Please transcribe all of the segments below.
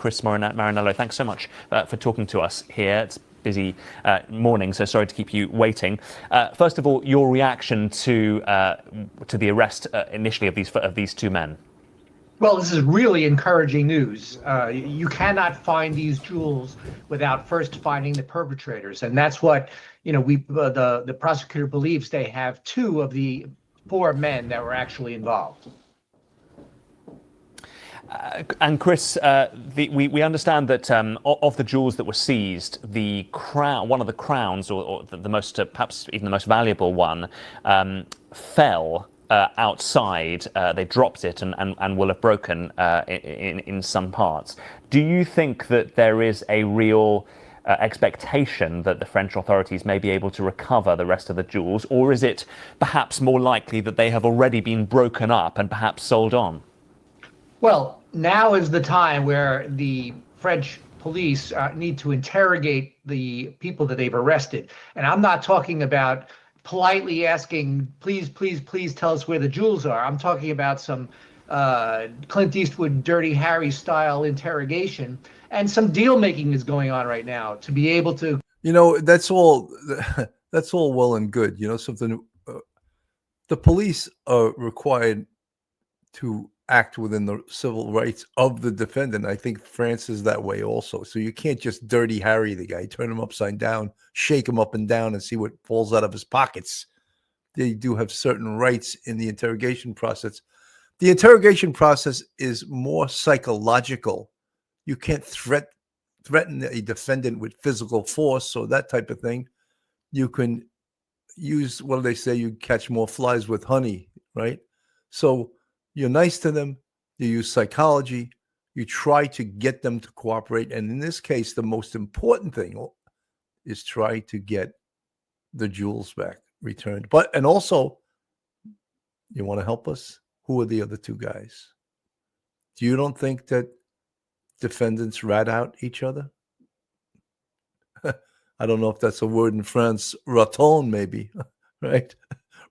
Chris Marinello, thanks so much for talking to us here. It's busy morning, so sorry to keep you waiting. First of all, your reaction to the arrest initially of these two men. Well, this is really encouraging news. You cannot find these jewels without first finding the perpetrators, and that's what the prosecutor believes they have two of the four men that were actually involved. And Chris, we understand that of the jewels that were seized, the crown, one of the crowns, or the most, perhaps even the most valuable one, fell outside. They dropped it and will have broken in some parts. Do you think that there is a real expectation that the French authorities may be able to recover the rest of the jewels, or is it perhaps more likely that they have already been broken up and perhaps sold on? Well, now is the time where the French police need to interrogate the people that they've arrested. And I'm not talking about politely asking, please, please, please tell us where the jewels are. I'm talking about some Clint Eastwood Dirty Harry style interrogation, and some deal making is going on right now to be able to. That's all well and good. Something. The police are required to act within the civil rights of the defendant. I think France is that way also. So you can't just Dirty Harry the guy, turn him upside down, shake him up and down and see what falls out of his pockets. They do have certain rights in the interrogation process. The interrogation process is more psychological. You can't threaten a defendant with physical force or that type of thing. You can use, what do they say, you catch more flies with honey, right? So you're nice to them, you use psychology, you try to get them to cooperate. And in this case, the most important thing is try to get the jewels back returned. And also, you want to help us? Who are the other two guys? You don't think that defendants rat out each other? I don't know if that's a word in France, raton maybe, right?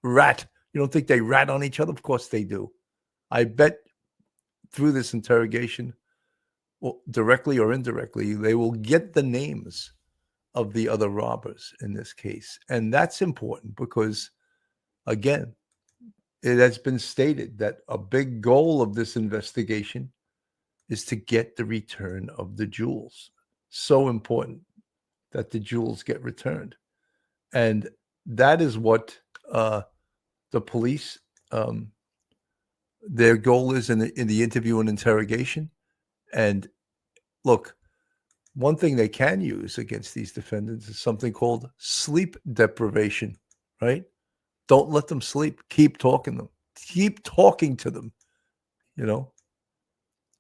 Rat. You don't think they rat on each other? Of course they do. I bet through this interrogation, directly or indirectly, they will get the names of the other robbers in this case. And that's important because, again, it has been stated that a big goal of this investigation is to get the return of the jewels. So important that the jewels get returned. And that is what the police, their goal is in the interview and interrogation. And look, one thing they can use against these defendants is something called sleep deprivation, right? Don't let them sleep. Keep talking to them. Keep talking to them,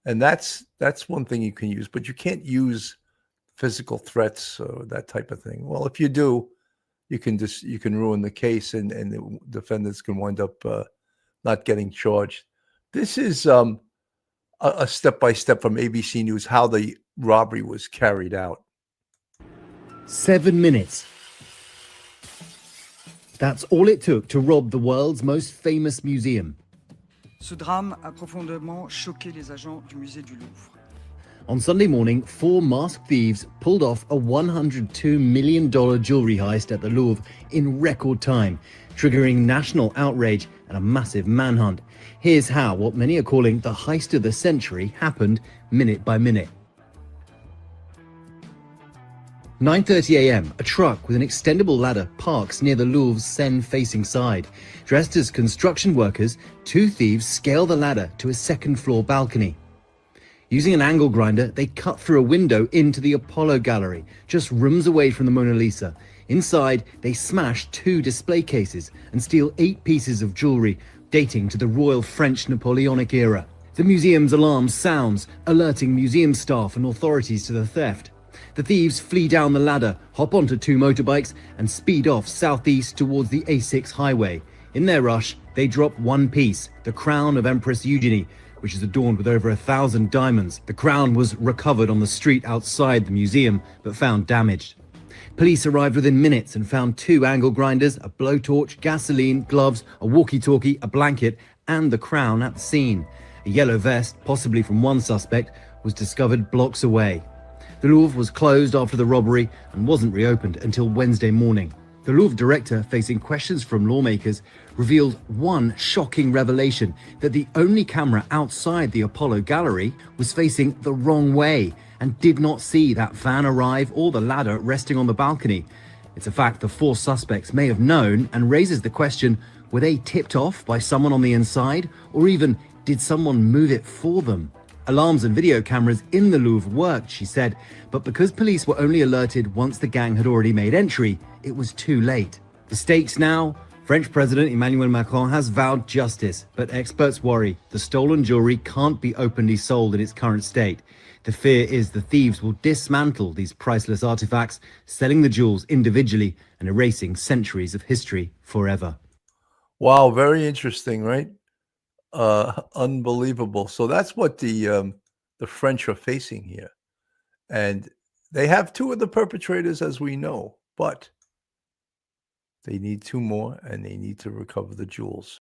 And that's one thing you can use, but you can't use physical threats or that type of thing. Well, if you do, you can ruin the case, and the defendants can wind up not getting charged. This is a step-by-step from ABC News how the robbery was carried out. 7 minutes. That's all it took to rob the world's most famous museum. Ce drame a profondément choqué les agents du musée du Louvre. On Sunday morning, 4 masked thieves pulled off a $102 million jewelry heist at the Louvre in record time, triggering national outrage and a massive manhunt. Here's how what many are calling the heist of the century happened minute by minute. 9:30 a.m., a truck with an extendable ladder parks near the Louvre's Seine-facing side. Dressed as construction workers, 2 thieves scale the ladder to a second-floor balcony. Using an angle grinder, they cut through a window into the Apollo Gallery, just rooms away from the Mona Lisa. Inside, they smash 2 display cases and steal 8 pieces of jewelry dating to the Royal French Napoleonic era. The museum's alarm sounds, alerting museum staff and authorities to the theft. The thieves flee down the ladder, hop onto 2 motorbikes, and speed off southeast towards the A6 highway. In their rush, they drop 1 piece, the crown of Empress Eugenie, which is adorned with over 1,000 diamonds. The crown was recovered on the street outside the museum, but found damaged. Police arrived within minutes and found 2 angle grinders, a blowtorch, gasoline, gloves, a walkie-talkie, a blanket, and the crown at the scene. A yellow vest, possibly from one suspect, was discovered blocks away. The Louvre was closed after the robbery and wasn't reopened until Wednesday morning. The Louvre director, facing questions from lawmakers, revealed one shocking revelation: that the only camera outside the Apollo gallery was facing the wrong way and did not see that van arrive or the ladder resting on the balcony. It's a fact the four suspects may have known, and raises the question, were they tipped off by someone on the inside, or even did someone move it for them? Alarms and video cameras in the Louvre worked, she said, but because police were only alerted once the gang had already made entry, it was too late. The stakes now? French President Emmanuel Macron has vowed justice, but experts worry the stolen jewelry can't be openly sold in its current state. The fear is the thieves will dismantle these priceless artifacts, selling the jewels individually and erasing centuries of history forever. Wow, very interesting, right? Unbelievable. So that's what the French are facing here, and they have two of the perpetrators, as we know, but they need two more, and they need to recover the jewels.